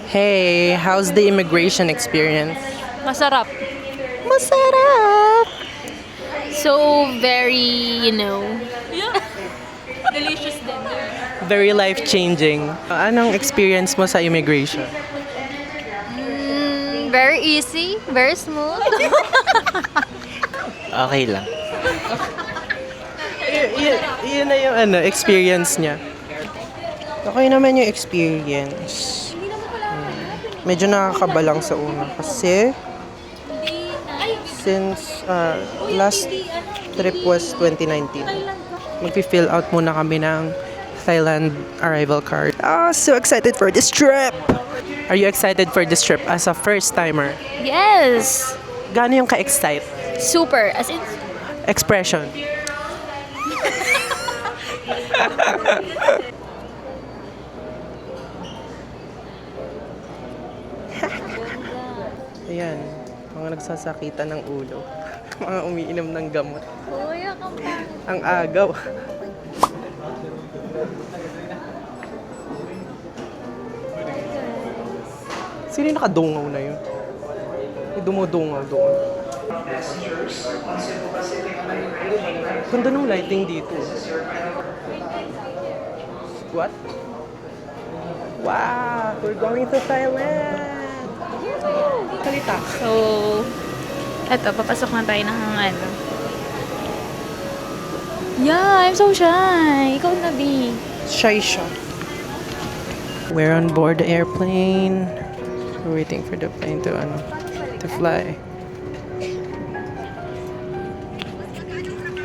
Hey, how's the immigration experience? Masarap. Masarap! So very, delicious din. Very life-changing. Anong experience mo sa immigration? Very easy, very smooth. Okay lang. Yun na yung experience niya. Okay naman yung experience. Medyo nakakaba lang sa una kasi since last trip was 2019. Magpi-fill out muna kami ng Thailand arrival card. So excited for this trip! Are you excited for this trip as a first-timer? Yes! Gaano yung ka-excite? Super. As in, Expression. Ayan, mga nagsasakitan ng ulo. Mga umiinom ng gamot. kuya ka pa. Ang agaw. Sino yung nakadungaw na yun? May dumudungaw doon. Ganda ng lighting dito. What? Wow! We're going to Thailand! Salita. So, eto, papasok na tayo ng Yeah, I'm so shy. Ikaw na, B. Shy siya. We're on board the airplane. We're waiting for the plane to fly.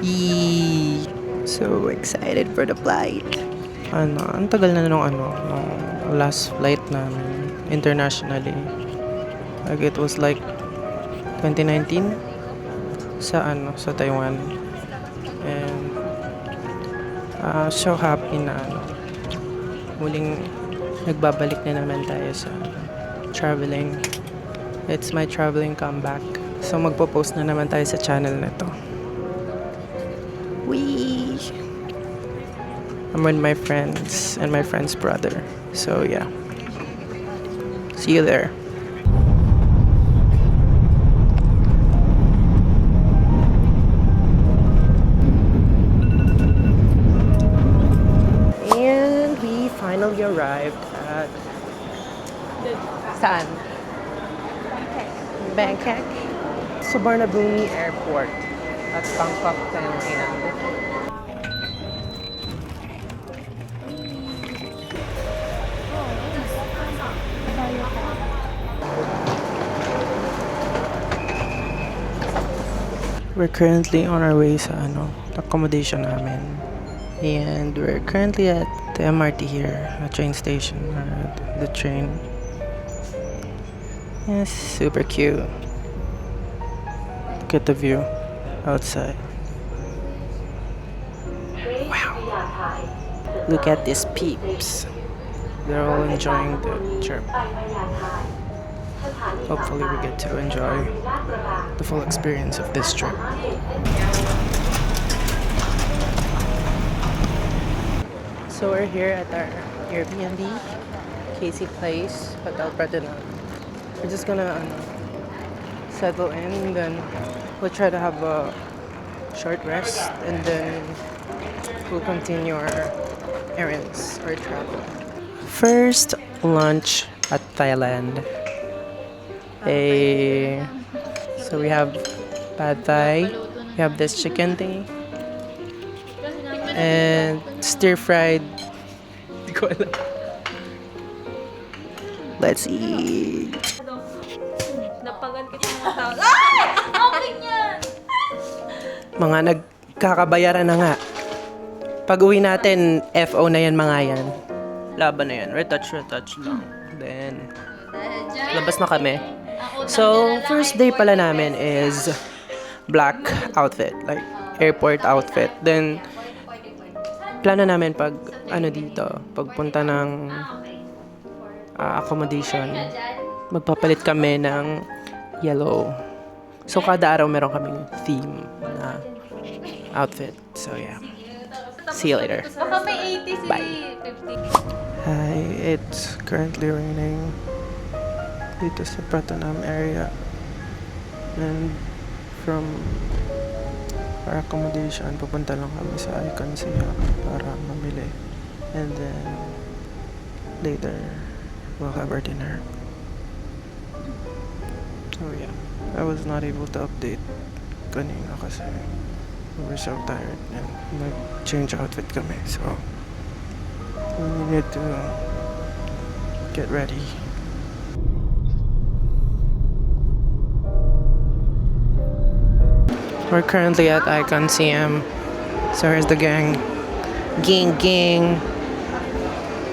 Yee! So excited for the flight. Ang tagal na nung last flight namin internationally. Like it was like 2019 sa Taiwan. And so happy na muling nagbabalik na naman tayo sa traveling. It's my traveling comeback. So magpo-post na naman tayo sa channel na to. Wee! I'm with my friends and my friend's brother. So yeah. See you there. And we finally arrived at saan? Bangkok. Suvarnabhumi Airport at Bangkok, Thailand. We're currently on our way sa accommodation namin. And we're currently at the MRT here, a train station, or the train. It's super cute. Look at the view outside. Wow. Look at these peeps. They're all enjoying the trip. Hopefully we get to enjoy the full experience of this trip. So we're here at our Airbnb, Casey Place, Hotel Pratunam. We're just gonna settle in, then we'll try to have a short rest, and then we'll continue our errands or travel. First lunch at Thailand. So we have pad thai, we have this chicken thing, and stir fried. Hindi ko alam. Let's eat. Napagan kita ng tao. Ay! Okay yan! Mga nagkakabayaran na nga. Pag uwi natin, FO na yan mga yan. Laban na yan. Retouch lang. Then, labas na kami. So, first day pala namin is black outfit. Like, airport outfit. Then, plano namin pag, pagpunta ng accommodation, magpapalit kami ng yellow. So, kada araw meron kaming theme na outfit. So, yeah. See you later. Baka may 80 si Bye. 50. Hi, it's currently raining. dito sa Pratunam area. And from our accommodation, pupunta lang kami sa Icon Siam para mamili. And then, later, we'll have our dinner. Oh yeah, I was not able to update kanina kasi we were so tired and nag-change outfit kami. So, we needed to get ready. We're currently at Icon CM. So here's the gang. Gang.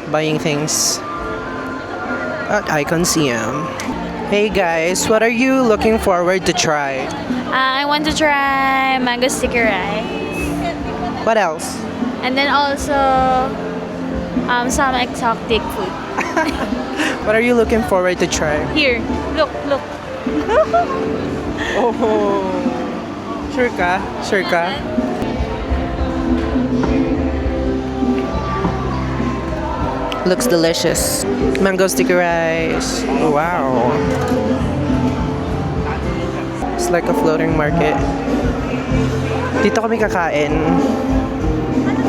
Buying things at Icon CM. Hey guys, what are you looking forward to try? I want to try mango sticky rice. What else? And then also some exotic food. What are you looking forward to try? Here, look. Oh, sure ka? Sure ka? Looks delicious. Mango sticky rice. Wow. It's like a floating market. Dito kami kakain.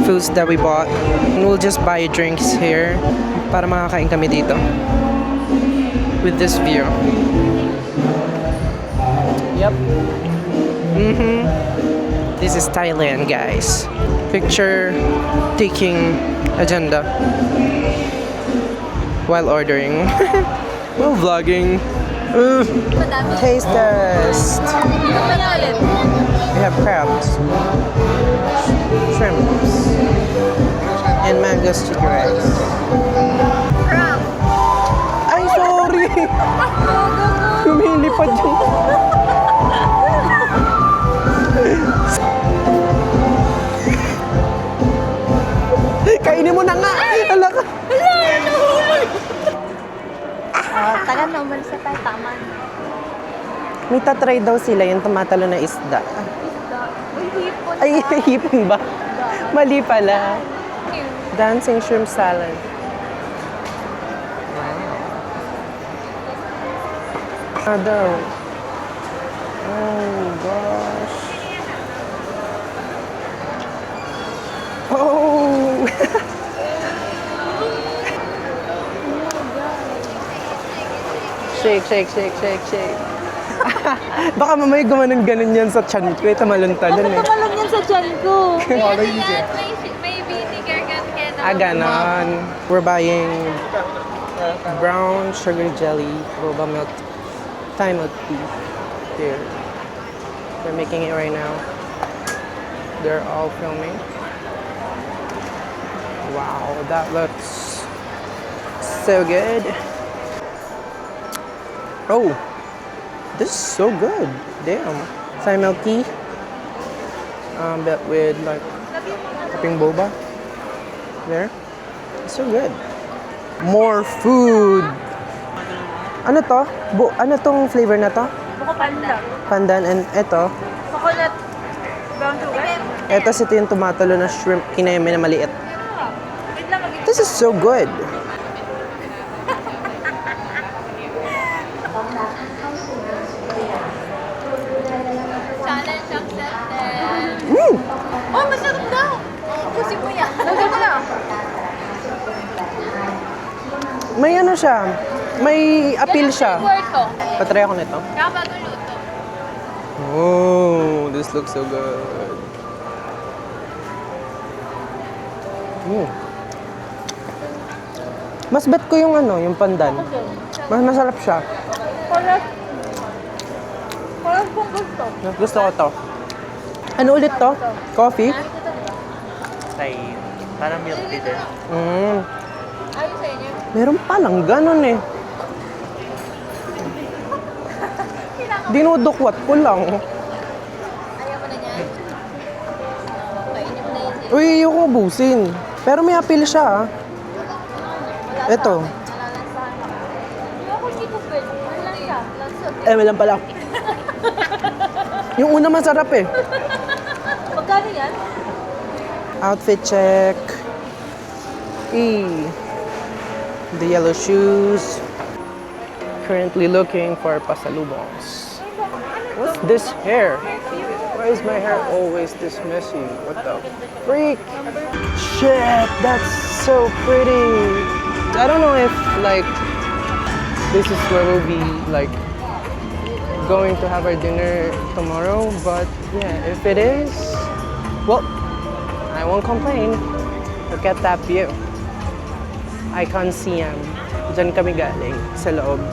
Foods that we bought. And we'll just buy drinks here para makakain kami dito. With this view. Yep. This is Thailand, guys. Picture taking agenda while ordering. While vlogging. Taste test. We have crabs, shrimps, and mango sticky rice. Ay, sorry! Lumilipad yung... Kainin mo na nga! Hala ka! Tagal na umalis sa tayo, tama. May tatry daw sila yung tumatalo na isda. Hipon. Ay, hipon ba? Mali pala. Dancing shrimp salad. Ah, daw. Oh, gosh. Oh! Shake. Baka mamaya gumanon-ganon yan sa chan ko. Tamalon-talon eh. Tumalon yan sa tiyan ko. May vinegar ka Ah, ganon. We're buying brown sugar jelly, boba milk, Thai milk tea. There. They're making it right now. They're all filming. Wow, that looks so good. Oh, this is so good. Damn. Thai milk tea. But with like cupping boba. There. It's so good. More food. Ano to? Ano tong flavor na to? Buko pandan. Pandan and eto. Coconut brown sugar. Eto si ito yung tumatalo na shrimp kineme na maliit. Wait lang, mag- This is so good. Challenge accepted. Oh, masarap daw. Kasi mo yan. Lagyan mo na. May ano siya. May appeal siya. Work ko. Patry ako nito. Kapag luto. Oh, this looks so good. Mas bet ko yung ano, yung pandan. Mas masarap siya. Parang kung gusto. Mas gusto ko to. Ano ulit to? Coffee? Thai, parang milk tea din. Ayun sa inyo. Meron palang ganun eh. Dinudukwat ko lang. Ayaw mo na niyan. Kainin mo na yun. Uy, ayoko ubusin. Pero may appeal siya ah. Ito. Nalalansahan ka. Ayoko dito, Fred. Ano lang siya? Lansot. May lang pala. Yung una masarap eh. Magkano yan? Outfit check. The yellow shoes. currently looking for pasalubongs. What's this hair? Why is my hair always this messy? What the freak? Shit, that's so pretty. I don't know if like this is where we'll be like going to have our dinner tomorrow, but yeah, if it is, well, I won't complain. Look at that view. Icon Siam. Diyan kami galing sa loob.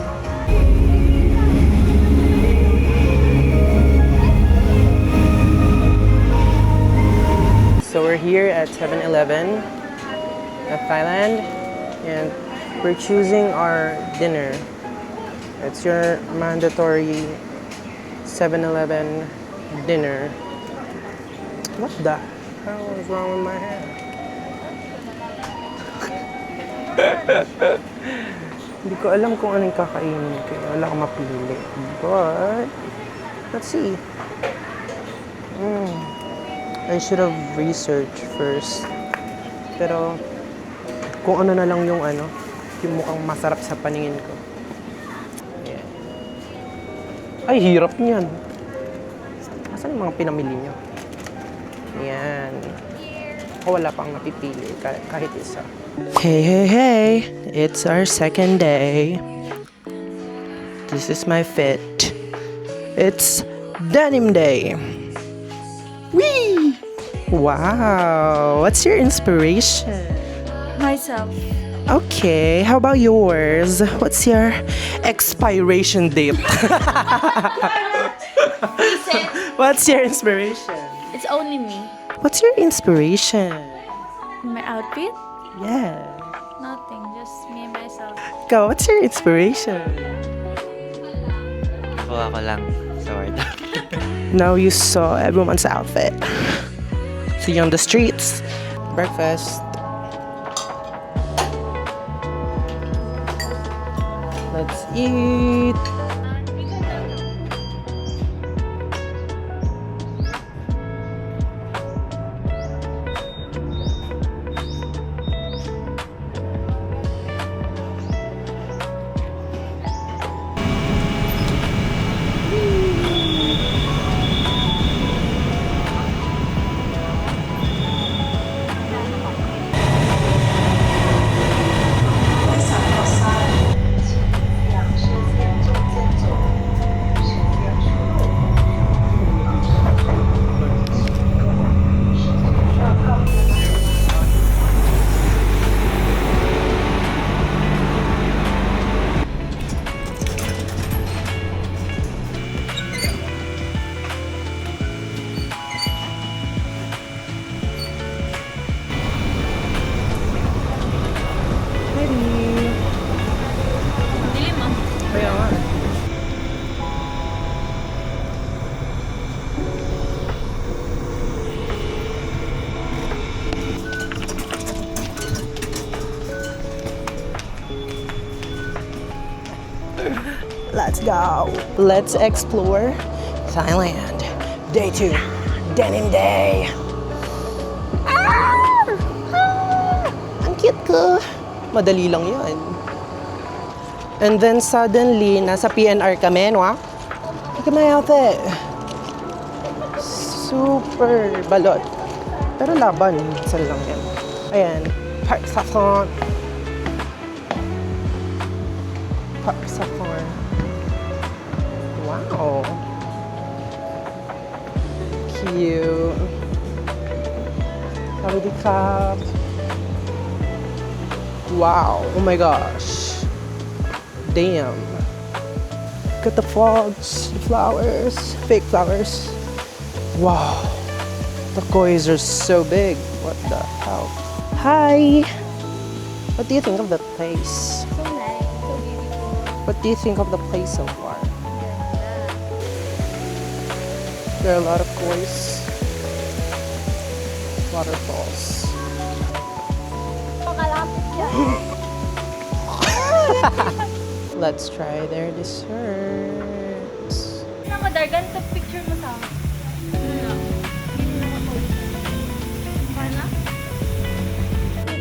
So we're here at 7-Eleven at Thailand and we're choosing our dinner. It's your mandatory 7-Eleven dinner. What the hell is wrong with my hair? Hindi ko alam kung anong kakainin ko. Wala akong mapili. But, let's see. I should have researched first. Pero, kung ano na lang yung yung mukhang masarap sa paningin ko. Ayan. Ay, hirap niyan. Asan yung mga pinamili nyo? Ayan. Ako wala pang napipili kahit isa. Hey, hey, hey! It's our second day. This is my fit. It's denim day. Whee! Wow! What's your inspiration? Myself. Okay, how about yours? What's your expiration date? What's your inspiration? It's only me. What's your inspiration? My outfit? Yeah. Nothing. Just me and myself. Go, what's your inspiration? Kuha ko lang sa word. Now you saw everyone's outfit. See you on the streets. Breakfast. Let's eat. Kaya nga. Let's go. Let's explore Thailand. Day 2. Denim Day. Ang cute ko. Madali lang yun. And then suddenly, nasa PNR kami, no? Look at my outfit. Super balot. Pero laban, saan lang yan. Ayan, Park Saffron. Park Saffron. Wow. Cute. Sabi cup. Wow, oh my gosh. Damn. Look at the frogs, the flowers, fake flowers. Wow. The kois are so big. What the hell? Hi. What do you think of the place? So nice. So beautiful. What do you think of the place so far? There are a lot of kois. Waterfalls. Let's try their desserts. Namadar, ganito picture mo sa akin. Paano?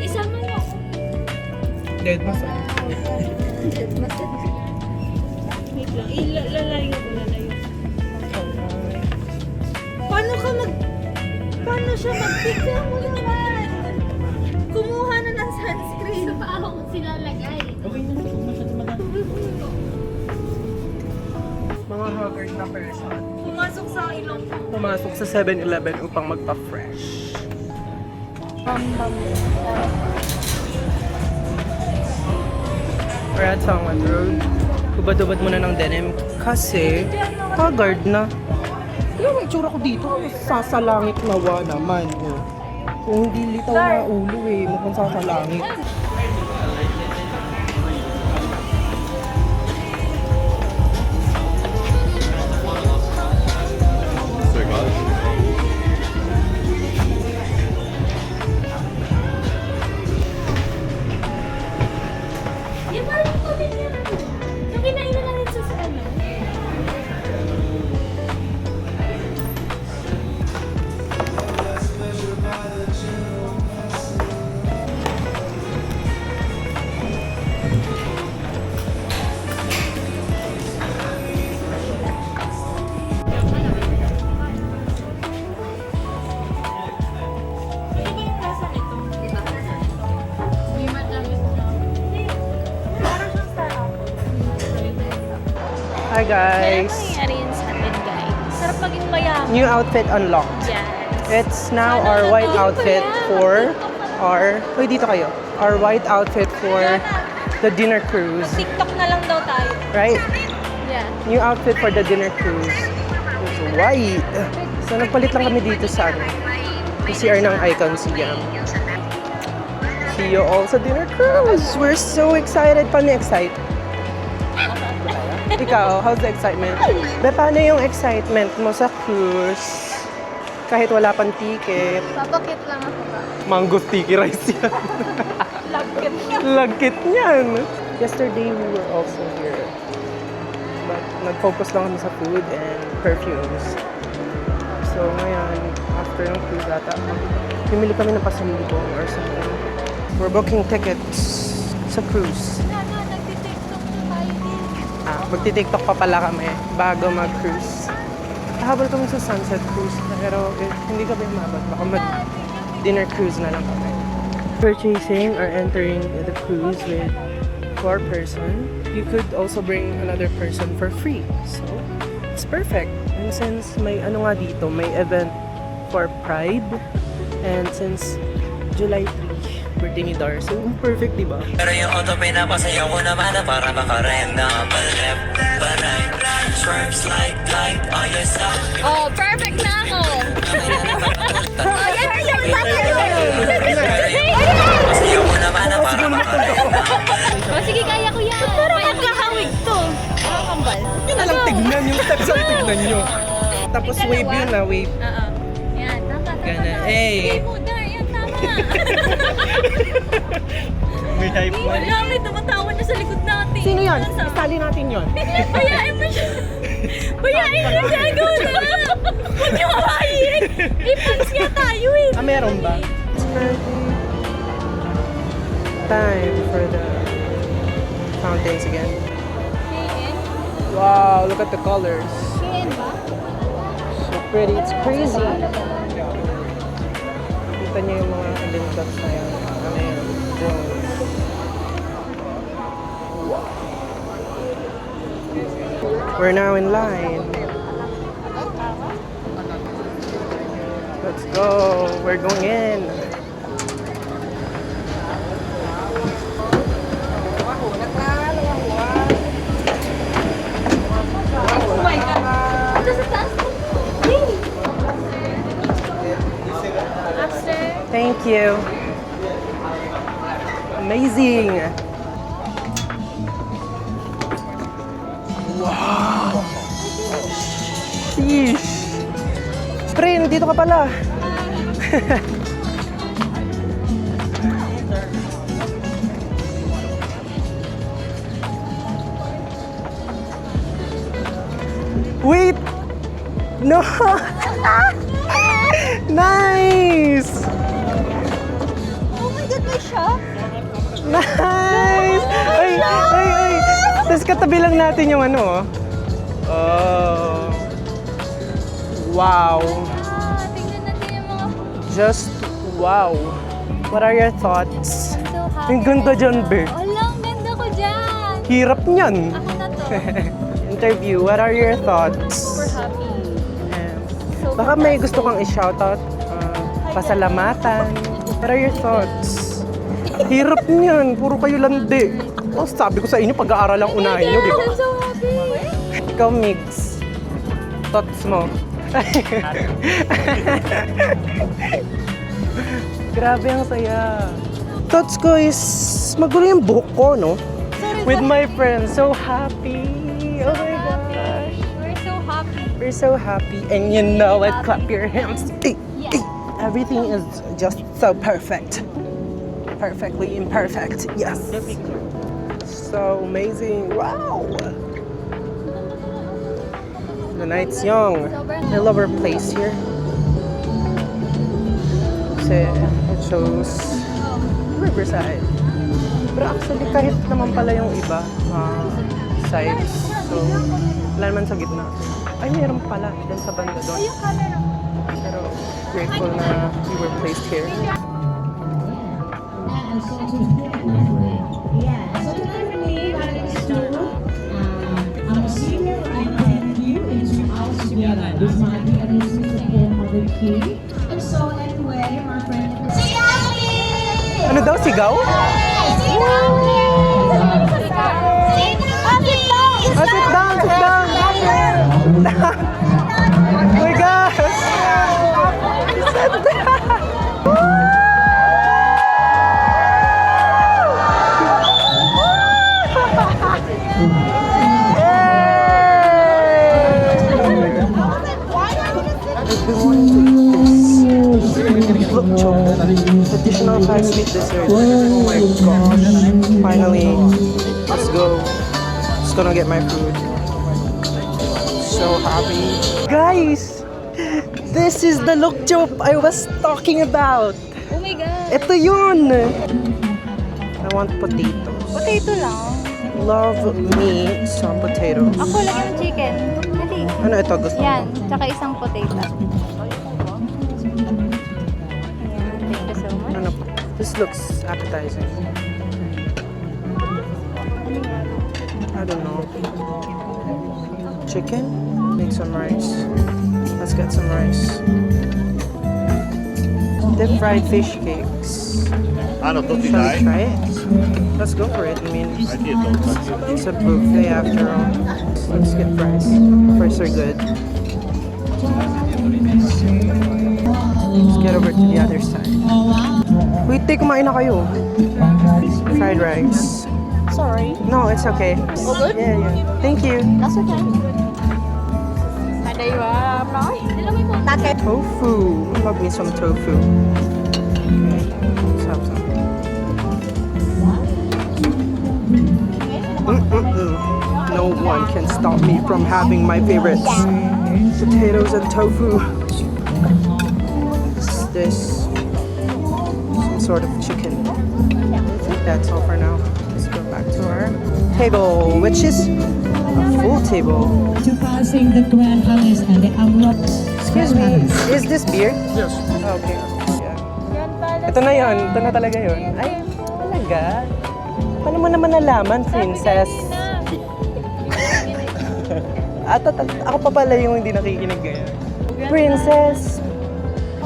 Isama mo ako. Dead massage. ka Paano siya mag-picture mo naman? Kumuha na ng sunscreen. Sa paa ko sila lagay. Mga haggard na person. Pumasok sa ilong ko. Pumasok sa 7-Eleven upang magpa-fresh. We're at Sangwan Road. Hubad-hubad muna ng denim kasi haggard na. Yung itsura ko dito, sasalangit nawa naman. Oh. Kung hindi litaw na ulo eh, mukhang sasalangit. Yung parang ito din yan. Yung kinain na natin sa ano. Hindi ba yung lasa nito? May matamis na. Parang siyang star apple. Hi guys! nangyayari yan sa atin, guys? Sarap maging mayaman. New outfit unlocked. Yes. It's now our white outfit for our... Uy, dito kayo. Our white outfit for the dinner cruise. TikTok na lang daw tayo. Right? Yeah. New outfit for the dinner cruise. It's white. So, nagpalit lang kami dito sa ano. Yung CR ng Icon Siam. See you all sa dinner cruise. We're so excited. Paano excite? Ikaw, how's the excitement? Be, paano yung excitement mo sa cruise? Kahit wala pang ticket. Papakit lang ako ba? Mango sticky rice yan. Lagkit niya. Lagkit niyan. Yesterday, we were also here. But nag-focus lang kami sa food and perfumes. So ngayon, after ng cruise ata, pumili kami ng pasalubong or something. We're booking tickets sa cruise. Nagtitiktok na tayo din. Magti-tiktok pa pala kami bago mag-cruise. Habol kami sa sunset cruise, pero hindi kami umabot. Baka mag-dinner cruise na lang kami. Purchasing or entering the cruise with 4 person, you could also bring another person for free. So, it's perfect. And since may ano nga dito, may event for Pride, and since July 3, birthday ni Dar, so perfect, di ba? Pero yung auto pinapasayaw ko naman na para makarenda pa left, pa right. Swerve, slide, glide on your side. Oh, perfect na ako! Pasayaw ko naman na para makarenda. Oh, sige, kaya ko yan. Parang magkahawig to. Parang kambal. Yun na lang tignan yung steps ang tignan nyo. Tapos wave yun na, wave. Oo. Yan, tama. Gana, hey! Sige mo, Dar. Yan, tama. May hype mo. Wala, may tumatawa na sa likod natin. Sino yun? Ano sa- Isali natin yun. Bayain mo siya. Bayain mo siya. Ikaw na. Huwag niyo kawain. I-punch nga tayo eh. Meron ba? It's currently time for the fountains again. Wow, look at the colors. Kain ba? So pretty. It's crazy. Kita niyo yung mga lindots na yan. Ano yan? Drones. We're now in line. Let's go. We're going in. Oh my God. Ito sa taas mo. After. Thank you. Amazing. Wow. Sheesh. Pre, nandito ka pala. Wait. No. Nice. Oh my God, may shop. Nice! Ay, ay, ay! Tapos katabi lang natin yung ano, oh. Oh. Wow. just wow. What are your thoughts? I'm so happy. Ang ganda dyan, Be. Wala, ang ganda ko dyan. Hirap niyan. Ako na to. Interview, what are your thoughts? Super happy. So Baka may gusto kang i-shoutout, pasalamatan. What are your thoughts? Hirap niyan, puro kayo landi. Oh, sabi ko sa inyo, pag-aaral ang unahin nyo, di ba? I'm so happy. Ikaw, Migs. Thoughts mo? Grabe ang saya. Thoughts ko is, magulo yung buhok ko, no? With my friends, so happy. Oh my gosh. We're so happy. We're so happy. And you know it, clap your hands. Yes. Everything is just so perfect. Perfectly imperfect. Yes. So amazing. Wow. The night's young. I love our place here. Kasi it shows Riverside. Pero actually kahit naman pala yung iba sides. So wala naman sa gitna. Ay, meron pala dun sa banda doon. Pero grateful na we were placed here. I'm a senior and thank you into our together. This might be a reason to support Mother Key. And so anyway, my friend. Ano daw, sigaw? Oh, sit down, sit down. Oh my gosh! Sit down. Look, Chong. Additional 5 sweet dessert. Oh my gosh. Finally. Let's go. Just gonna get my food. So happy. Guys! This is the look chop I was talking about. Oh my God. Ito yun! I want potatoes. Potato lang. Love me some potato. Ako lagyan ng chicken. Dali. Ano ito gusto mo? Yan. Tsaka isang potato. Ayan. Thank you so much. Ano? This looks appetizing. I don't know. Chicken? Make some rice. Let's get some rice. Deep fried fish cakes. Ano, to Shall we try it? Let's go for it. I mean, it's a buffet after all. Let's get fries. Fries are good. Let's get over to the other side. Wait, kumain na kayo. Fried rice. Sorry. No, it's okay. All good? Yeah, yeah. Thank you. That's okay. Ở đây mà nói. Tofu. Love me some tofu. Okay. Let's have some. No one can stop me from having my favorites. Potatoes and tofu. What's this? Some sort of chicken. I think that's all for now. Let's go back to our table, which is a full table. To passing the Grand Palace and the Amlot. Excuse me, is this beer? Yes. Okay. Yeah. Ito na yun. Ito na talaga yun. Ay, talaga? Paano mo naman nalaman, princess? Ako pa pala yung hindi nakikinig ngayon. Princess,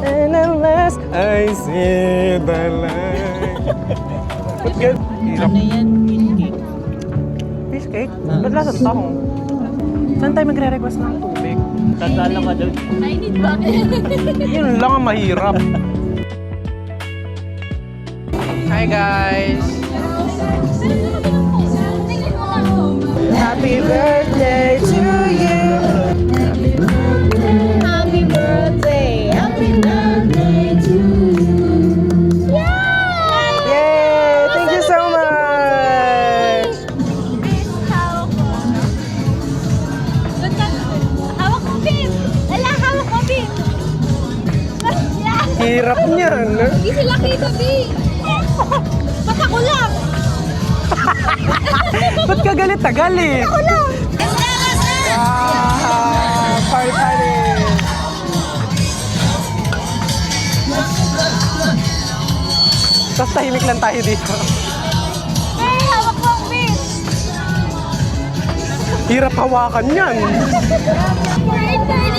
and at last I see the light. Ba't gan? Hirap. Ano yan? Cake. Fish cake? Ba't lasang tahong? Saan tayo magre-request ng tubig? Tatala ka doon. I need bucket. Yun lang ang mahirap. Hi guys! Happy birthday to you! Happy birthday. Happy birthday to you. Yay! Thank you so much! Hawak ko, Pim! Ala, hawak ko, Pim! Hirap niyan. Hindi sila kita, Pim! Ba't ako lang? Ba't ka galit na galit? Ako lang! Party party! Tapos tahimik lang tayo dito. Hey, hawak mo ang beach! Hirap hawakan yan.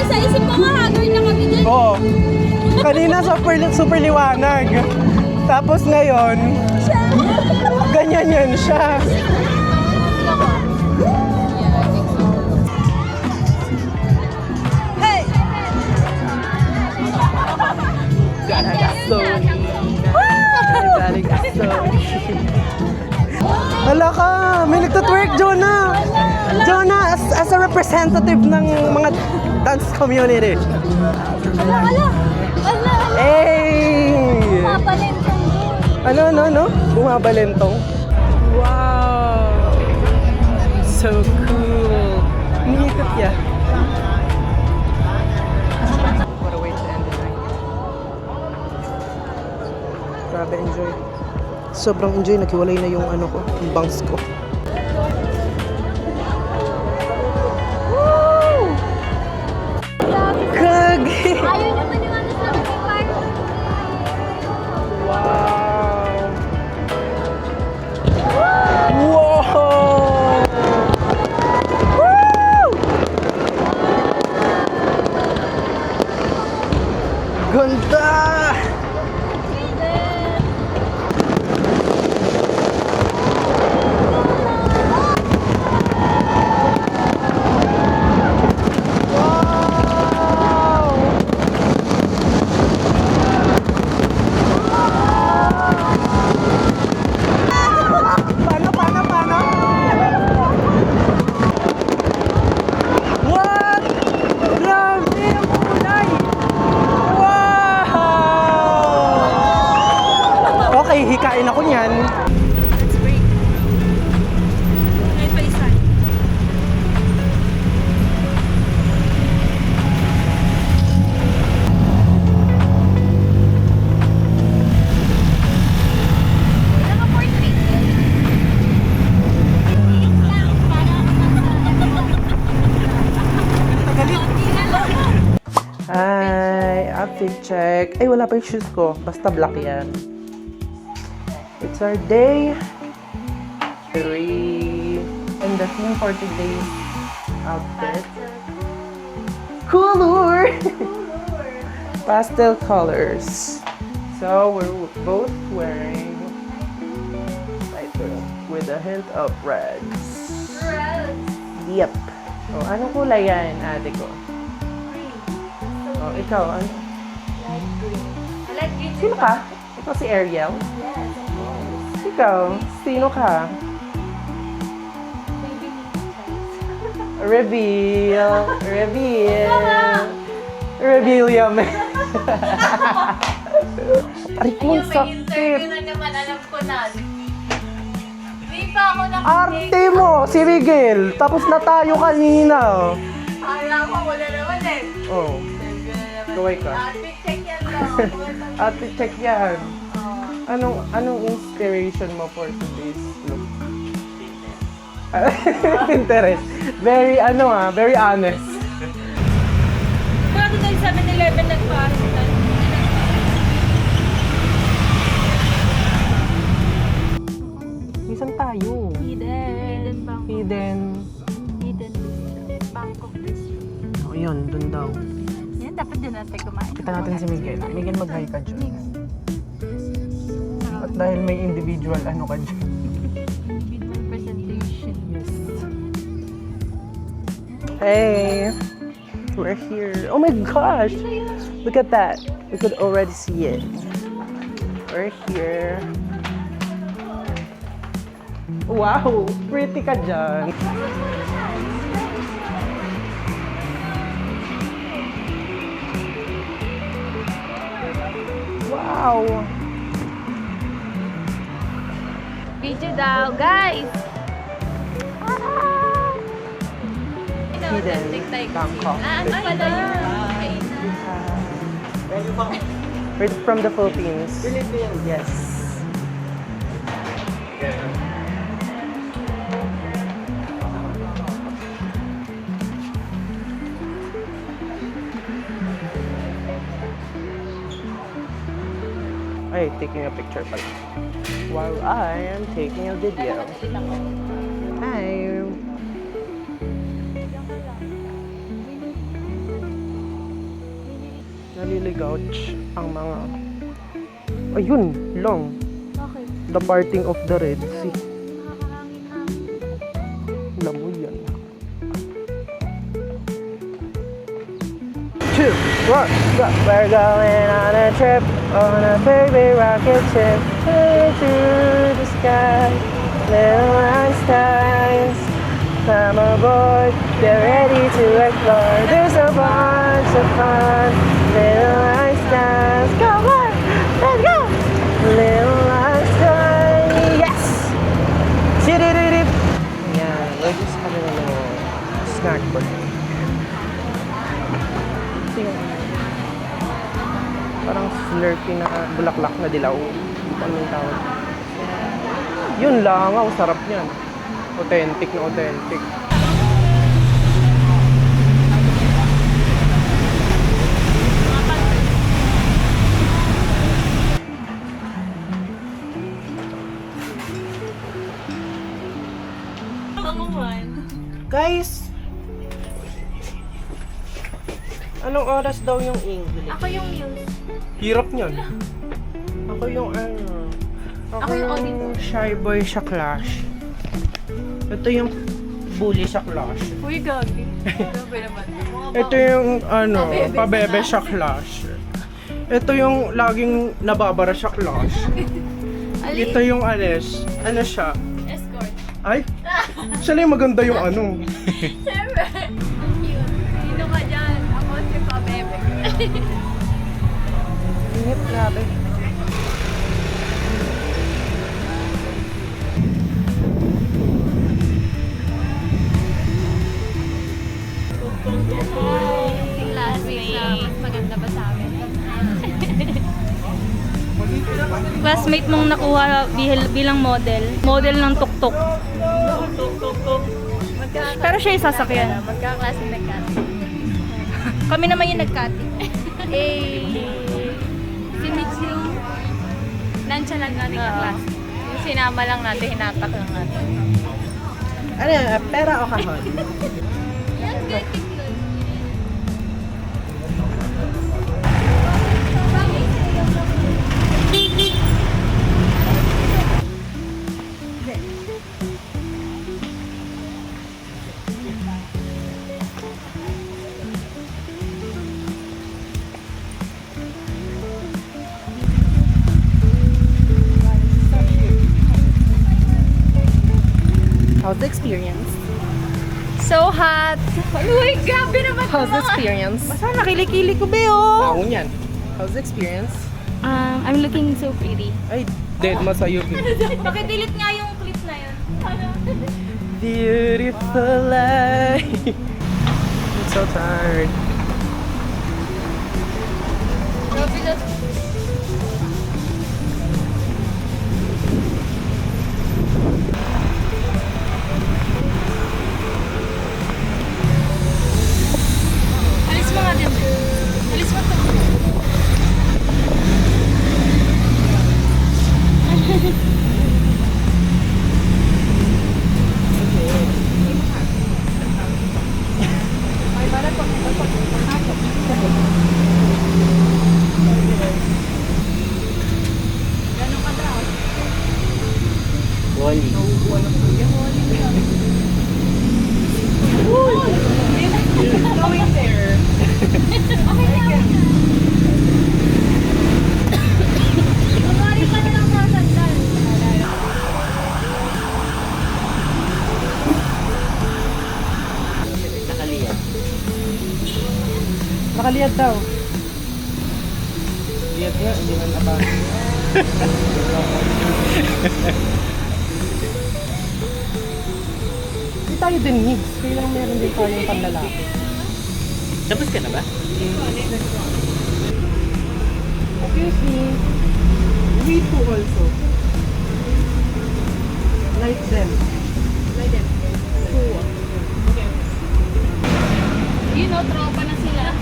Sa isip ko nga, haggard na kami dyan. Oo. Kanina super liwanag. Tapos ngayon, ganyan yan siya. Hey! Hala ka, may nagtutwerk, Jonah. Jonah, as a representative ng mga dance community. Ala! Hey! Papalentong doon. Ano? Bumabalentong. Wow! So cool. Umiikot niya. What a way to end the night. Grabe, enjoy. Sobrang enjoy. Naghiwalay na yung ano ko, yung bangs ko. Kagi! Ayaw niyo maniwala sa aking park. Wow! Wow! Woo! Ganda! Paano? What? Grabe ang kulay! Wow! Okay, hikain ako niyan. Let's break. Ngayon pa isa. Hi, outfit check. Ay, wala pa yung shoes ko. Basta black yan. It's our day 3. And the theme for today's outfit. Color! Pastel colors. So, we're both wearing light blue with a hint of reds. Yep. Oh, anong kulay yan, ate ko? Oh, ikaw, ano? Light green. I like green. Sino ka? Ikaw si Ariel? Yes. Ikaw, sino ka? Maybe Reveal! Reveal yun. Aray ko, sakit. na naman, alam ko na. Hindi pa ako Arte mo, si Miguel. Tapos na tayo kanina. Alam ko, wala naman eh. Oh, kaway ka. Outfit check yan lang. Ate, check yan. Anong inspiration mo for today's look? Pinterest. Very, very honest. Bago tayo 7-Eleven nagpa-arrestan. Isan tayo? Hidden Bangkok District. Oh, yun, dun daw. Yan, dapat din natin kumain. Kita natin si Miguel. Miguel, mag-hi ka dyan. At dahil may individual, ka dyan. Individual presentation. Yes. Hey! We're here. Oh my gosh! Look at that. We could already see it. We're here. Wow! Pretty ka dyan. Wow! Video daw, guys! Hidden Bangkok. Ano pala yun? We're from the Philippines. Yes. Ay, taking a picture pala. While I am taking a video. Hi. Naliligaw ang mga... Ayun lang. Bakit? The parting of the Red Sea. Alam mo yan. 2, 1, go! We're going on a trip on a baby rocket ship into the sky. Little Einsteins, come aboard, get ready to explore. There's a bunch of fun. Little Einsteins, come on, let's go! Little Einstein, yes! Chidididip! Yeah, we're just having a little snack break. Parang slurpy na bulaklak na dilaw. Ano yung tawag? Yun lang, ang sarap niyan. Authentic na authentic. Guys! Anong oras daw yung English? Ako yung news. Hirap niyan. Ako yung ano. Ako yung yung auditor. shy boy sa clash. Ito yung bully sa clash. Uy, gagi. Grabe naman. Ito yung ano, pabebe sa clash. Ito yung laging nababara sa clash. Ito yung alis. Ano siya? Escort. Ay! Siya lang yung maganda yung ano. Siyempre. Cute. Sino ka dyan? Ako si Pabebe. Init, grabe. Si classmate. Mas maganda ba sa amin? Classmate mong nakuha bilang model. Model ng tuktok. Pero siya yung sasakyan. Magkaklase nag-cutting. Kami naman yung nag-cutting. Si Mitch yung nonchalant natin kaklase. Yung sinama lang natin, hinatak lang natin. Ano yan? Pera o kahon? How's the experience? So hot. Uy, grabe naman. How's the experience? Basta nakili-kili ko, Beo. Taon yan. How's the experience? I'm looking so pretty. Ay, dead mo sa'yo. Pakidelete nga yung clip na yun. Beautiful life. I'm so tired. Grabe na. Alis mo nga din. Alis mo to. Wally. Going there. Kumari pa na lang sa sandal. Nakaliyan. Nakaliyad daw. Liyad nga, hindi man naba. Hindi tayo din mix. Kailangan meron din tayong panlalaki. Tapos ka na ba? Excuse me. We too also. Light them. You know, tropa na sila.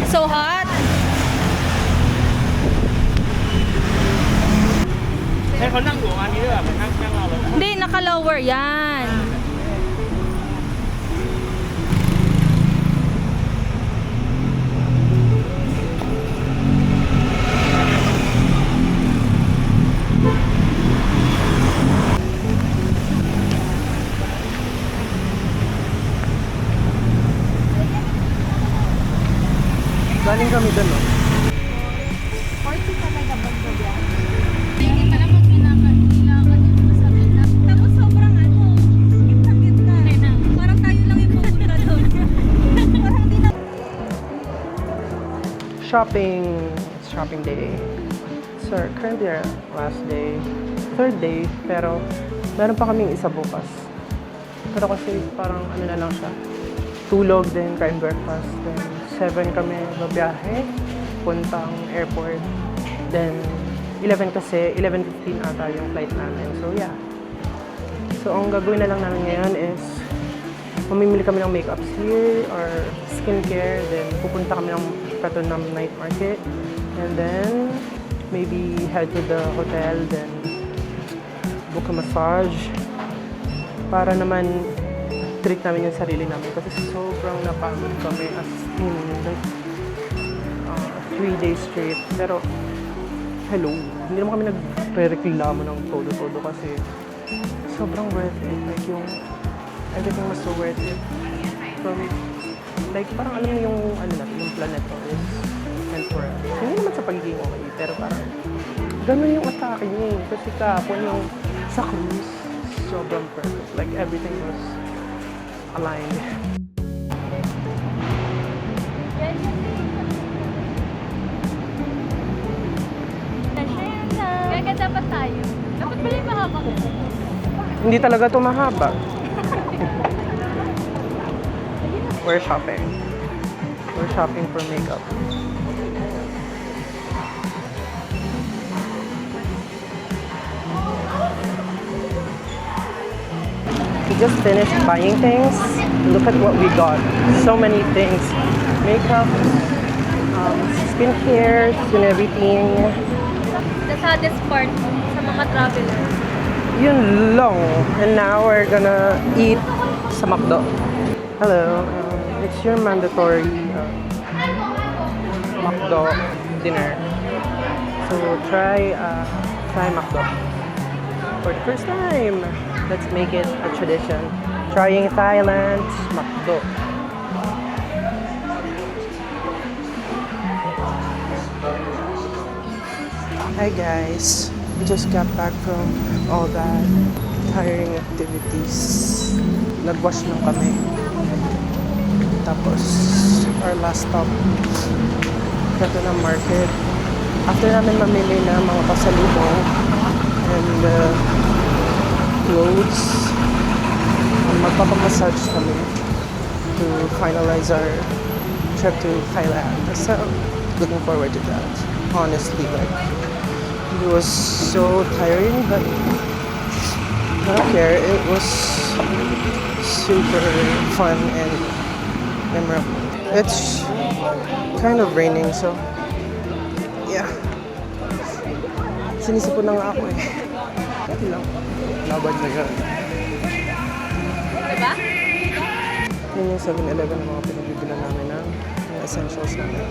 So hot. Hindi, naka-lower yan. Galing kami doon, no? Hindi pala kung kailangan yung masakit na. Tapos sobrang ang gitna. Parang tayo lang yung pupunta doon. Parang hindi na. Shopping day. So, currently our last day, third day, pero meron pa kaming isa bukas. Pero kasi parang ano na lang siya, tulog din, kain breakfast, then 7 kami babiyahe, puntang airport, then 11 kasi, 11:15 ata yung flight namin, so yeah. So, ang gagawin na lang namin ngayon is mamimili kami ng makeups here or skincare, then pupunta kami ng Pratunam night market, and then maybe head to the hotel, then book a massage para naman treat namin yung sarili namin kasi sobrang napagod kami as in like 3 days straight. Pero hello, hindi naman kami nagre-reklamo ng todo-todo kasi sobrang worth it. Like yung everything was so worth it. From like parang alam mo yung ano natin, yung planet is meant for us. Hindi naman sa pagiging okay, pero parang ganun yung atake niya eh. Kasi kahapon yung sa cruise, sobrang perfect. Like everything was aligned. Kaya dapat tayo. Dapat pala yung mahaba. Hindi talaga ito mahaba. We're shopping. We're shopping for makeup. We just finished buying things. Look at what we got. So many things. Makeup, skincare, and everything. The saddest part sa mga travelers. Yun lang. And now we're gonna eat sa McDo. Hello. It's your mandatory McDo dinner. So try McDo for the first time. Let's make it a tradition. Trying Thailand's McDo. Hi guys, we just got back from all that tiring activities. Nag-wash lang kami. Tapos, our last stop, Pratunam Market. After namin mamili na mga pasalubong and clothes, magpapamassage kami to finalize our trip to Thailand. So, looking forward to that. Honestly, like, it was so tiring, but I don't care. It was super fun and memorable. It's kind of raining, so yeah. Sinisipon na nga ako eh. Ito lang. Laban na yan. Diba? Yun yung 7-Eleven na mga pinagbibilan namin ng mga essentials namin.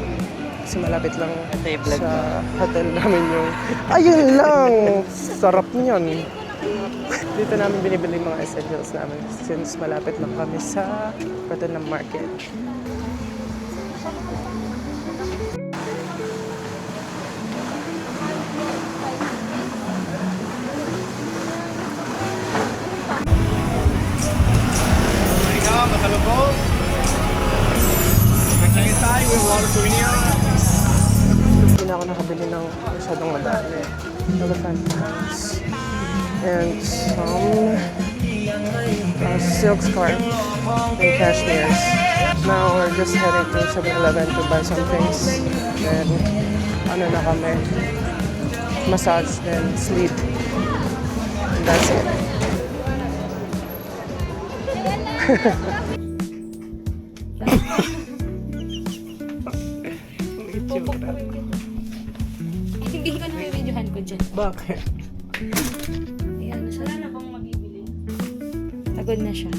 Kasi malapit lang sa hotel namin yung... Ayun lang! Sarap niyan. Dito namin binibili mga essentials namin since malapit lang kami sa Pratunam Market. Hindi na ako nakabili ng masyadong madami. Elephant pants and some silk scarf and cashmeres. Now we're just heading to 7-Eleven to buy some things. Then, ano na kami, massage and sleep. And that's it. Hindi ko na videohan ko dyan. Bakit? Ayan, wala na bang mabibili? Pagod na siya.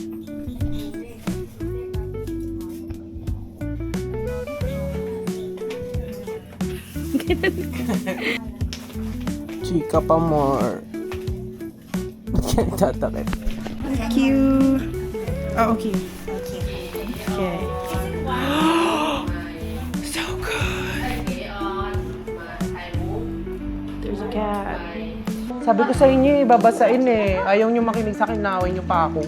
Chika pa more. Tatakit. Thank you. Oh, okay. Okay. So good. There's a cat. Sabi ko sa inyo, babasain eh. Ayaw nyo makinig sa akin, naaway nyo pa ako.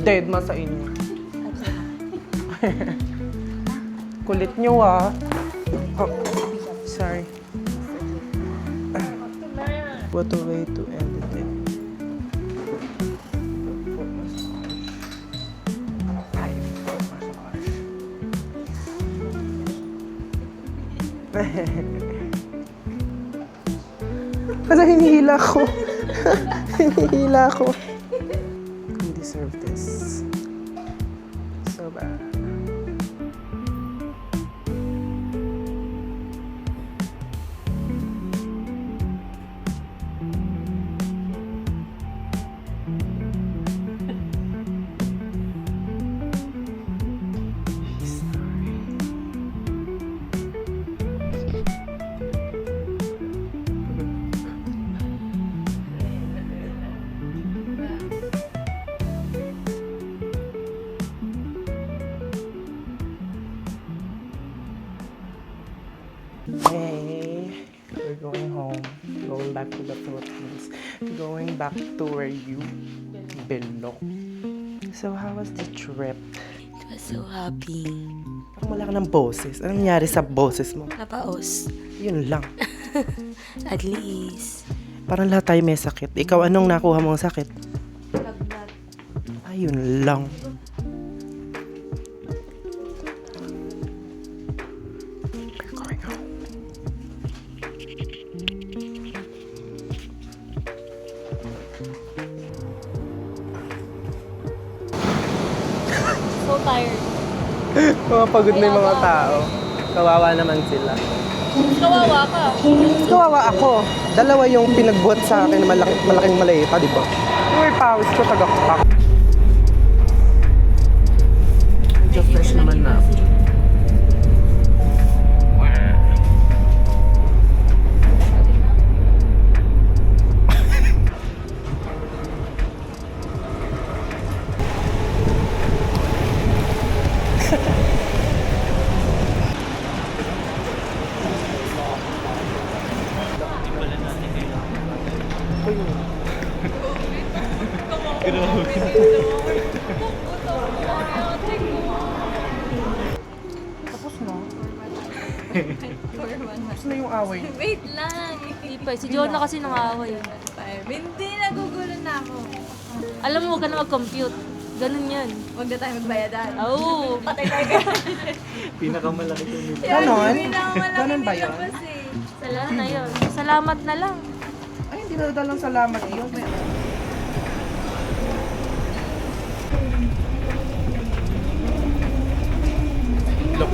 Dead ma sa inyo. Kulit nyo ah. Oh, sorry. What a way to end it. Kasi hinihila ko. Hinihila ko. You deserve this. So bad. Hey, we're going home. Going back to the Philippines. Going back to where you belong. So, how was the trip? It was so happy. Parang wala ka ng boses. Anong nangyari sa boses mo? Napaos. Yun lang. At least. Parang lahat tayo may sakit. Ikaw, anong nakuha mong sakit? Ayun lang. We're going home. So tired. Mga pagod na yung mga tao. Kawawa naman sila. Kawawa ka. Kawawa ako. Dalawa yung pinagbuhat sa akin na malaking malita, di ba? Yung pawis ko tagaktak. Medyo fresh naman na ako. Tapos na. Tapos na yung away. Wait lang. Hindi pa. Si Jonah kasi nangaway. Hindi, nagugulo na ako. Alam mo, huwag ka na mag-compute. Ganun yan. Huwag na tayo magbayadan. Oo. Patay tayo. Pinakamalaki ko nito. Ganon? Pinakamalaki Ganon ba yun? nilabas eh. Salamat na yun. Salamat na lang. Ay, hindi na dalang salamat yun. Look.